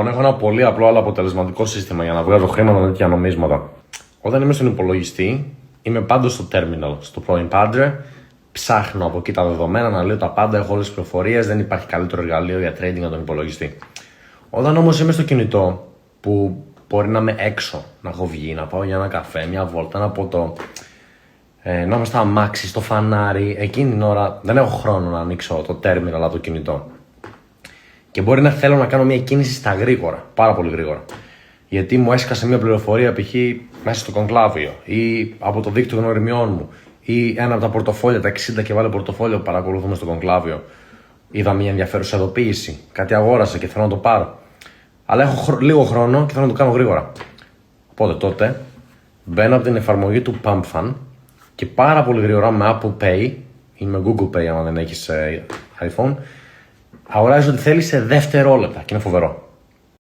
Έχω ένα πολύ απλό αλλά αποτελεσματικό σύστημα για να βγάζω χρήματα με τέτοια νομίσματα. Όταν είμαι στον υπολογιστή, είμαι πάντως στο terminal, στο Pro Impadre. Ψάχνω από εκεί τα δεδομένα, αναλύω τα πάντα, έχω όλες τις πληροφορίες. Δεν υπάρχει καλύτερο εργαλείο για trading για τον υπολογιστή. Όταν όμως είμαι στο κινητό, που μπορεί να είμαι έξω, να έχω βγει, να πάω για ένα καφέ, μια βόλτα, ένα ποτό, να είμαι στα αμάξι, στο φανάρι, εκείνη την ώρα δεν έχω χρόνο να ανοίξω το terminal από το κινητό. Και μπορεί να θέλω να κάνω μια κίνηση στα γρήγορα, πάρα πολύ γρήγορα. Γιατί μου έσκασε μια πληροφορία π.χ. μέσα στο κονκλάβιο ή από το δίκτυο γνωριμιών μου ή ένα από τα πορτοφόλια, τα 60 και βάλε πορτοφόλιο που παρακολουθούμε στο κονκλάβιο. Είδα μια ενδιαφέρουσα ειδοποίηση, κάτι αγόρασα και θέλω να το πάρω. Αλλά έχω λίγο χρόνο και θέλω να το κάνω γρήγορα. Οπότε τότε μπαίνω από την εφαρμογή του PumpFun και πάρα πολύ γρήγορα με Apple Pay ή με Google Pay, άμα δεν έχεις iPhone, αγοράζεις ό,τι θέλεις σε δευτερόλεπτα και είναι φοβερό.